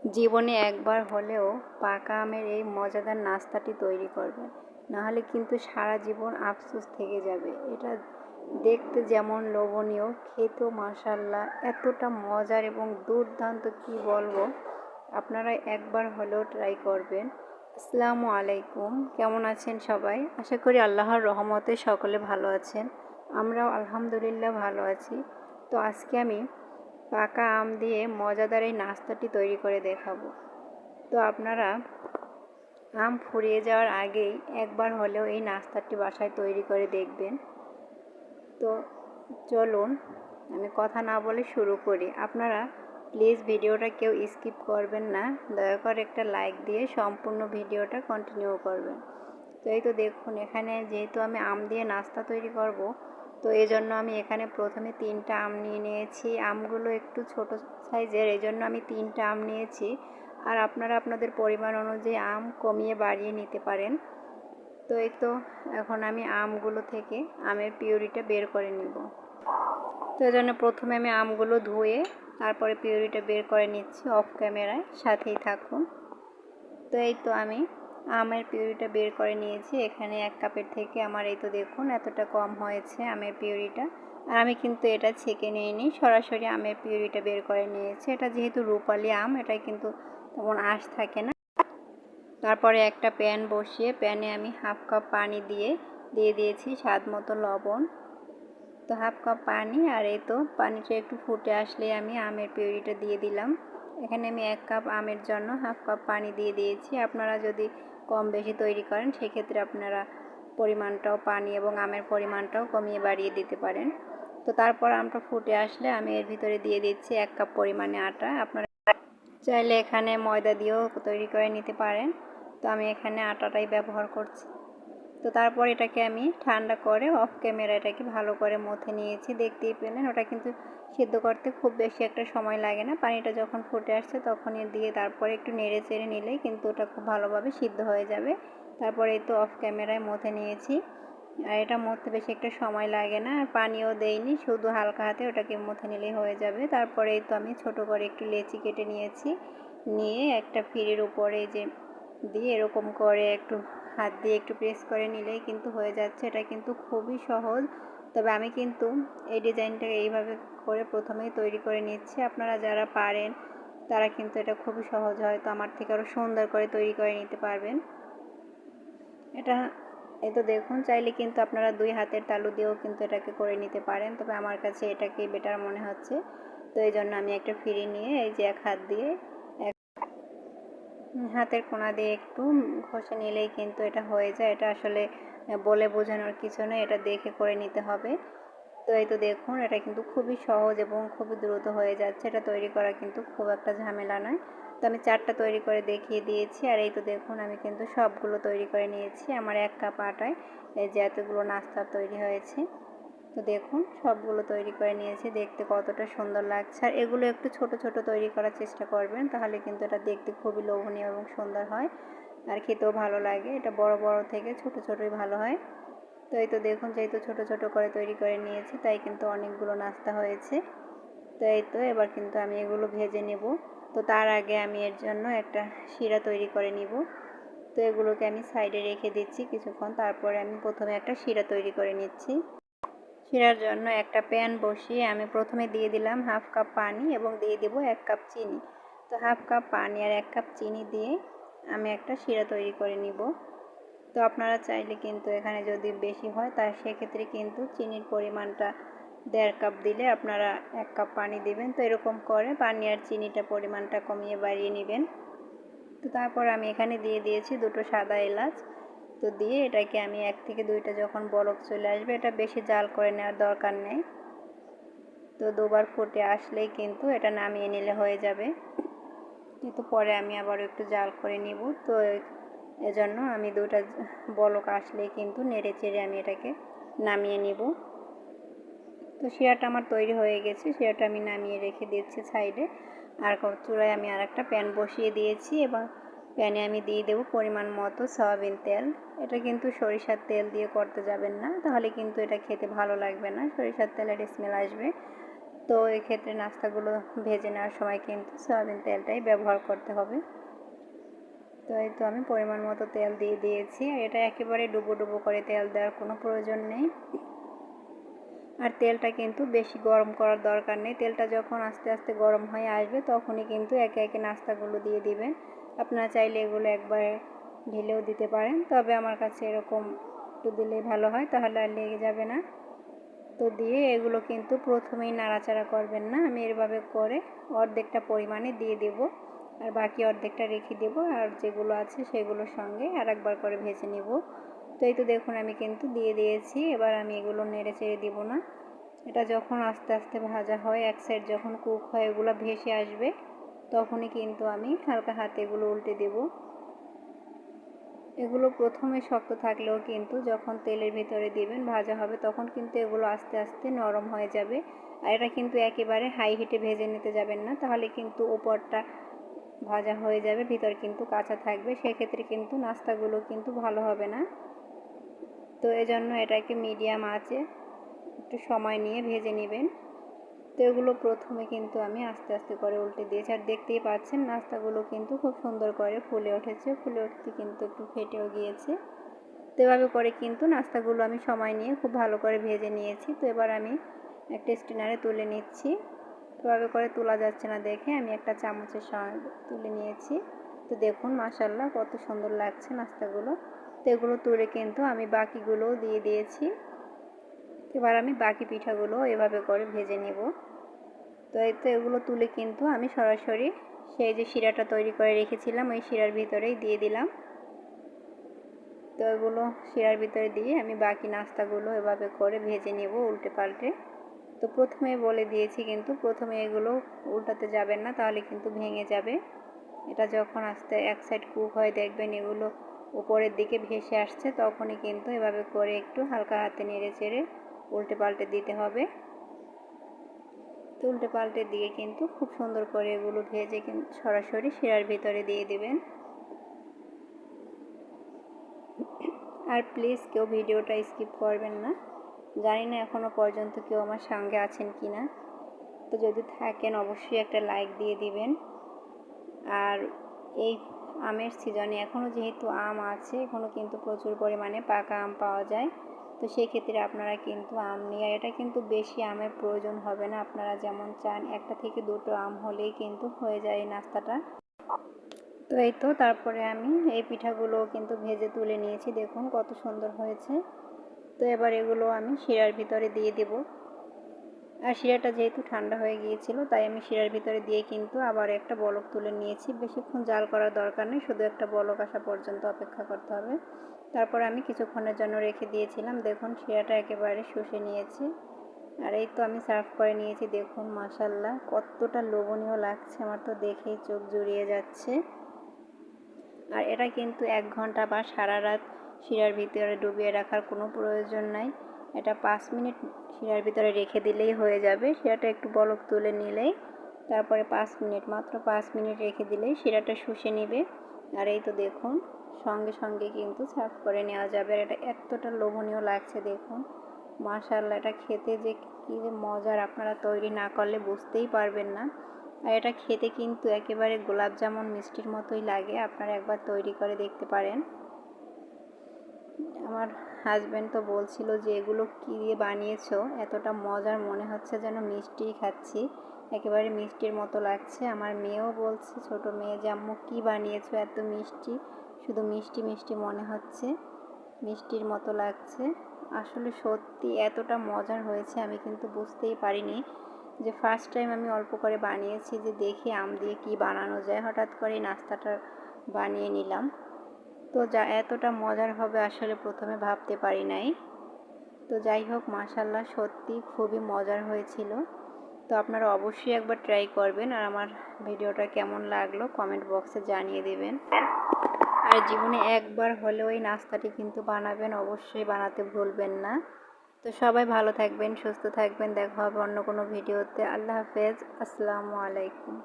জীবনে একবার হলেও পাকা আমের এই মজাদার নাস্তাটি তৈরি করবেন, নাহলে কিন্তু সারা জীবন আফসোস থেকে যাবে। এটা দেখতে যেমন লোভনীয়, খেতেও মাশাআল্লাহ এতটা মজার এবং দুর্দান্ত, কি বলবো। আপনারা একবার হলেও ট্রাই করবেন। আসসালামু আলাইকুম, কেমন আছেন সবাই? আশা করি আল্লাহর রহমতে সকলে ভালো আছেন। আমরাও আলহামদুলিল্লাহ ভালো আছি। তো আজকে আমি পাকা আম দিয়ে মজাদার এই নাস্তাটি তৈরি করে দেখাবো। তো আপনারা আম ফুরিয়ে যাওয়ার আগেই একবার হলেও এই নাস্তাটি বাসায় তৈরি করে দেখবেন। তো চলুন আমি কথা না বলে শুরু করি। আপনারা প্লিজ ভিডিওটা কেউ স্কিপ করবেন না, দয়া করে একটা লাইক দিয়ে সম্পূর্ণ ভিডিওটা কন্টিনিউ করবেন। তো এই তো দেখুন, এখানে যেহেতু আমি আম দিয়ে নাস্তা তৈরি করব, তো এই জন্য আমি এখানে প্রথমে 3টা আম নিয়ে নিয়েছি। আমগুলো একটু ছোট সাইজের, এই জন্য আমি 3টা আম নিয়েছি। আর আপনারা আপনাদের পরিমাণ অনুযায়ী আম কমিয়ে বাড়িয়ে নিতে পারেন। তো এই তো এখন আমি আমগুলো থেকে আমের পিউরিটা বের করে নিব। তো এই জন্য প্রথমে আমি আমগুলো ধুয়ে তারপরে পিউরিটা বের করে নিচ্ছি অফ ক্যামেরায়, সাথেই থাকুন। তো এই তো আমি আমের পিউরিটা বের করে নিয়েছি। এখানে 1 কাপের থেকে আমার এই তো দেখুন এতটা কম হয়েছে আমের পিউরিটা। আর আমি কিন্তু এটা ছেঁকে নিইনি, সরাসরি আমের পিউরিটা বের করে নিয়েছি। এটা যেহেতু রূপালি আম, এটাই কিন্তু তেমন আঁশ থাকে না। তারপরে একটা প্যান বসিয়ে প্যানে আমি 1/2 কাপ পানি দিয়ে দিয়েছি স্বাদ মতো লবণ। তো 1/2 কাপ পানি, আর এই তো পানিটা একটু ফুটে আসলে আমি আমের পিউরিটা দিয়ে দিলাম। এখানে আমি 1 কাপ আমের জন্য 1/2 কাপ পানি দিয়ে দিয়েছি। আপনারা যদি কম বেশি তৈরি করেন সেক্ষেত্রে আপনারা পরিমাণটাও, পানি এবং আমের পরিমাণটাও কমিয়ে বাড়িয়ে দিতে পারেন। তো তারপর আমটা ফুটে আসলে আমি এর ভিতরে দিয়ে দিচ্ছি 1 কাপ পরিমাণে আটা। আপনারা চাইলে এখানে ময়দা দিয়েও তৈরি করে নিতে পারেন। তো আমি এখানে আটাটাই ব্যবহার করছি। তো তারপর এটাকে আমি ঠান্ডা করে অফ ক্যামেরা এটাকে ভালো করে মথে নিয়েছি। দেখতেই পেলেন ওটা কিন্তু সিদ্ধ করতে খুব বেশি একটা সময় লাগে না। পানিটা যখন ফুটে আসছে তখনই দিয়ে তারপরে একটু নেড়ে চেড়ে নিলেই কিন্তু ওটা খুব ভালোভাবে সিদ্ধ হয়ে যাবে। তারপরে এই তো অফ ক্যামেরায় মথে নিয়েছি। আর এটা মথতে বেশি একটা সময় লাগে না, আর পানিও দেইনি, শুধু হালকা হাতে ওটাকে মথে নিলেই হয়ে যাবে। তারপরে এই তো আমি ছোট করে একটু লেচি কেটে নিয়েছি। নিয়ে একটা ফিরের উপরে যে দিয়ে এরকম করে একটু হাত দিয়ে একটু প্রেস করে নিলেই কিন্তু হয়ে যাচ্ছে। এটা কিন্তু খুবই সহজ। তবে আমি কিন্তু এই ডিজাইনটাকে এইভাবে করে প্রথমেই তৈরি করে নিচ্ছি। আপনারা যারা পারেন তারা কিন্তু এটা খুবই সহজ, হয়তো আমার থেকে আরও সুন্দর করে তৈরি করে নিতে পারবেন। এটা এই তো দেখুন, চাইলে কিন্তু আপনারা 2 হাতের তালু দিয়েও কিন্তু এটাকে করে নিতে পারেন, তবে আমার কাছে এটাকেই বেটার মনে হচ্ছে। তো এই জন্য আমি একটা ফিরি নিয়ে এই যে 1 হাত দিয়ে হাতের কোনা দিয়ে একটু ঘষে নিলেই কিন্তু এটা হয়ে যায়। এটা আসলে বলে বোঝানোর কিছু নেই, এটা দেখে করে নিতে হবে। তো এই তো দেখুন, এটা কিন্তু খুবই সহজ এবং খুবই দ্রুত হয়ে যাচ্ছে। এটা তৈরি করা কিন্তু খুব একটা ঝামেলা নয়। তো আমি 4টা তৈরি করে দেখিয়ে দিয়েছি। আর এই তো দেখুন আমি কিন্তু সবগুলো তৈরি করে নিয়েছি। আমার 1 কাপ আটায় এই যে এতগুলো নাস্তা তৈরি হয়েছে। তো দেখুন সবগুলো তৈরি করে নিয়েছি, দেখতে কতটা সুন্দর লাগছে। আর এগুলো একটু ছোট ছোট তৈরি করার চেষ্টা করবেন, তাহলে কিন্তু এটা দেখতে খুবই লোভনীয় এবং সুন্দর হয়, আর খেতেও ভালো লাগে। এটা বড় বড় থেকে ছোট ছোটই ভালো হয়। তো এই তো দেখুন, যেহেতু ছোট ছোট করে তৈরি করে নিয়েছি তাই কিন্তু অনেকগুলো নাস্তা হয়েছে। তো এই তো এবার কিন্তু আমি এগুলো ভেজে নেব। তো তার আগে আমি এর জন্য একটা শিরা তৈরি করে নিব। তো এগুলোকে আমি সাইডে রেখে দিচ্ছি কিছুক্ষণ, তারপরে আমি প্রথমে একটা শিরা তৈরি করে নিচ্ছি। শিরার জন্য একটা প্যান বসিয়ে আমি প্রথমে দিয়ে দিলাম 1/2 কাপ পানি এবং দিয়ে দেব 1 কাপ চিনি। তো 1/2 কাপ পানি আর 1 কাপ চিনি দিয়ে আমি একটা শিরা তৈরি করে নিব। তো আপনারা চাইলে কিন্তু এখানে যদি বেশি হয় তার সেক্ষেত্রে কিন্তু চিনির পরিমাণটা 1.5 কাপ দিলে আপনারা 1 কাপ পানি দিবেন। তো এরকম করে পানি আর চিনিটা পরিমাণটা কমিয়ে বাড়িয়ে নেবেন। তো তারপর আমি এখানে দিয়ে দিয়েছি 2টো সাদা এলাচ। তো দিয়ে এটাকে আমি 1 থেকে 2টা যখন বলক চলে আসবে, এটা বেশি জাল করে নেওয়ার দরকার নেই। তো 2বার ফুটে আসলেই কিন্তু এটা নামিয়ে নিলে হয়ে যাবে। কিন্তু পরে আমি আবার একটু জাল করে নিব। তো এজন্য আমি 2টা বলক আসলেই কিন্তু নেড়ে চেড়ে আমি এটাকে নামিয়ে নিব। তো শিরাটা আমার তৈরি হয়ে গেছে, শিরাটা আমি নামিয়ে রেখে দিচ্ছি সাইডে। আর চুলায় আমি আর একটা প্যান বসিয়ে দিয়েছি এবং প্যানে আমি দিয়ে দেবো পরিমাণ মতো সয়াবিন তেল। এটা কিন্তু সরিষার তেল দিয়ে করতে যাবেন না, তাহলে কিন্তু এটা খেতে ভালো লাগবে না, সরিষার তেলের স্মেল আসবে। তো এক্ষেত্রে নাস্তাগুলো ভেজে নেওয়ার সময় কিন্তু সয়াবিন তেলটাই ব্যবহার করতে হবে। তো এই তো আমি পরিমাণ মতো তেল দিয়ে দিয়েছি। আর এটা একেবারে ডুবো ডুবো করে তেল দেওয়ার কোনো প্রয়োজন নেই। আর তেলটা কিন্তু বেশি গরম করার দরকার নেই। তেলটা যখন আস্তে আস্তে গরম হয়ে আসবে তখনই কিন্তু একে একে নাস্তাগুলো দিয়ে দিবেন। আপনারা চাইলে এগুলো একবারে ঢেলেও দিতে পারেন, তবে আমার কাছে এরকম একটু দিলেই ভালো হয়, তাহলে আর লেগে যাবে না। তো দিয়ে এগুলো কিন্তু প্রথমেই নাড়াচাড়া করবেন না, আমি এভাবে করে অর্ধেকটা পরিমাণে দিয়ে দেব, আর বাকি অর্ধেকটা রেখে দেব, আর যেগুলো আছে সেগুলোর সঙ্গে আর একবার করে ভেজে নেব। তো এই তো দেখুন আমি কিন্তু দিয়ে দিয়েছি। এবার আমি এগুলো নেড়ে চেড়ে দিব না। এটা যখন আস্তে আস্তে ভাজা হয়, এক সাইড যখন কুক হয় এগুলো ভেসে আসবে, তখনই কিন্তু আমি হালকা হাতে এগুলো উল্টে দেব। এগুলো প্রথমে শক্ত থাকলেও কিন্তু যখন তেলের ভিতরে দিবেন ভাজা হবে তখন কিন্তু এগুলো আস্তে আস্তে নরম হয়ে যাবে। আর এটা কিন্তু একেবারে হাই হিটে ভেজে নিতে যাবেন না, তাহলে কিন্তু উপরটা ভাজা হয়ে যাবে, ভিতর কিন্তু কাঁচা থাকবে, সেক্ষেত্রে কিন্তু নাস্তাগুলো কিন্তু ভালো হবে না। তো এজন্য এটাকে মিডিয়াম আঁচে একটু সময় নিয়ে ভেজে নেবেন। তো এগুলো প্রথমে কিন্তু আমি আস্তে আস্তে করে উল্টে দিয়েছি, আর দেখতেই পাচ্ছেন নাস্তাগুলো কিন্তু খুব সুন্দর করে ফুলে উঠেছে, ফুলে উঠতে কিন্তু একটু ফেটেও গিয়েছে। তো এভাবে করে কিন্তু নাস্তাগুলো আমি সময় নিয়ে খুব ভালো করে ভেজে নিয়েছি। তো এবার আমি একটা স্ট্রেনারে তুলে নিচ্ছি। এভাবে করে তোলা যাচ্ছে না দেখে আমি একটা চামচের সঙ্গে তুলে নিয়েছি। তো দেখুন মাশাআল্লাহ কত সুন্দর লাগছে নাস্তাগুলো। তো এগুলো তুলে কিন্তু আমি বাকিগুলোও দিয়ে দিয়েছি। এবার আমি বাকি পিঠাগুলো এভাবে করে ভেজে নেব। তো এই তো এগুলো তুলে কিন্তু আমি সরাসরি সেই যে শিরাটা তৈরি করে রেখেছিলাম ওই শিরার ভিতরেই দিয়ে দিলাম। তো এগুলো শিরার ভিতরে দিয়ে আমি বাকি নাস্তাগুলো এভাবে করে ভেজে নেব উল্টে পাল্টে। তো প্রথমে বলে দিয়েছি কিন্তু প্রথমে এগুলো উল্টাতে যাবেন না, তাহলে কিন্তু ভেঙে যাবে। এটা যখন আস্তে এক সাইড কুক হয় দেখবেন এগুলো উপরের দিকে ভেসে আসছে, তখনই কিন্তু এভাবে করে একটু হালকা হাতে নেড়ে চেড়ে উল্টে পাল্টে দিতে হবে। তো উল্টে পাল্টে দিয়ে কিন্তু খুব সুন্দর করে এগুলো ভেজে কিন্তু সরাসরি শিরার ভিতরে দিয়ে দিবেন। আর প্লিজ কেউ ভিডিওটা স্কিপ করবেন না। জানি না এখনও পর্যন্ত কেউ আমার সঙ্গে আছেন কি না। তো যদি থাকেন অবশ্যই একটা লাইক দিয়ে দিবেন। আর এই আমের সিজনে এখনও যেহেতু আম আছে, এখনও কিন্তু প্রচুর পরিমাণে পাকা আম পাওয়া যায়। তো সেই ক্ষেত্রে আপনারা কিন্তু আম নিয়ে, এটা কিন্তু বেশি আমের প্রয়োজন হবে না, আপনারা যেমন চান একটা থেকে দুটো আম হলেই কিন্তু হয়ে যায় এই নাস্তাটা। তো এই তো তারপরে আমি এই পিঠাগুলো কিন্তু ভেজে তুলে নিয়েছি, দেখুন কত সুন্দর হয়েছে। তো এবার এগুলো আমি শিরার ভিতরে দিয়ে দেব। আর শিরাটা যেহেতু ঠান্ডা হয়ে গিয়েছিল তাই আমি শিরার ভিতরে দিয়ে কিন্তু আবার একটা বলক তুলে নিয়েছি। বেশিক্ষণ জাল করার দরকার নেই, শুধু একটা বলক আসা পর্যন্ত অপেক্ষা করতে হবে। তারপর আমি কিছুক্ষণের জন্য রেখে দিয়েছিলাম, দেখুন শিরাটা একেবারে শুষে নিয়েছি। আর এই তো আমি সার্ভ করে নিয়েছি, দেখুন মাশাআল্লাহ কতটা লোভনীয় লাগছে, আমার তো দেখেই চোখ জুড়িয়ে যাচ্ছে। আর এটা কিন্তু 1 ঘন্টা বা সারা রাত শিরার ভিতরে ডুবিয়ে রাখার কোনো প্রয়োজন নাই। এটা 5 মিনিট শিরার ভিতরে রেখে দিলেই হয়ে যাবে। শিরাটা একটু বলক তুলে নিলেই তারপরে 5 মিনিট, মাত্র 5 মিনিট রেখে দিলেই শিরাটা শুষে নেবে। আর এই তো দেখুন সঙ্গে সঙ্গে কিন্তু সার্ভ করে নেওয়া যাবে। আর এটা এতটা লোভনীয় লাগছে দেখুন মাশাআল্লাহ, এটা খেতে যে কী যে মজার, আপনারা তৈরি না করলে বুঝতেই পারবেন না। আর এটা খেতে কিন্তু একেবারে গোলাপ জামুন মিষ্টির মতোই লাগে, আপনারা একবার তৈরি করে দেখতে পারেন। আমার হাজব্যান্ড তো বলছিল যে এগুলো কী দিয়ে বানিয়েছো, এতটা মজার মনে হচ্ছে যেন মিষ্টিই খাচ্ছি, একেবারে মিষ্টির মতো লাগছে। আমার মেয়েও বলছে, ছোট মেয়ে, যে আম্মু কী বানিয়েছো এত মিষ্টি, শুধু মিষ্টি মিষ্টি মনে হচ্ছে, মিষ্টির মতো লাগছে। আসলে সত্যি এতটা মজার হয়েছে আমি কিন্তু বুঝতেই পারিনি, যে ফার্স্ট টাইম আমি অল্প করে বানিয়েছি, যে দেখি আম দিয়ে কী বানানো যায়, হঠাৎ করে নাস্তাটা বানিয়ে নিলাম। তো যা এতটা মজার হবে আসলে প্রথমে ভাবতে পারি নাই। তো যাই হোক মাশাআল্লাহ সত্যি খুবই মজার হয়েছিল। তো আপনারা অবশ্যই একবার ট্রাই করবেন, আর আমার ভিডিওটা কেমন লাগলো কমেন্ট বক্সে জানিয়ে দেবেন। আর জীবনে একবার হলেও এই নাস্তাটি কিন্তু বানাবেন, অবশ্যই বানাতে ভুলবেন না। তো সবাই ভালো থাকবেন, সুস্থ থাকবেন, দেখা হবে অন্য কোনো ভিডিওতে। আল্লাহ হাফেজ, আসসালামু আলাইকুম।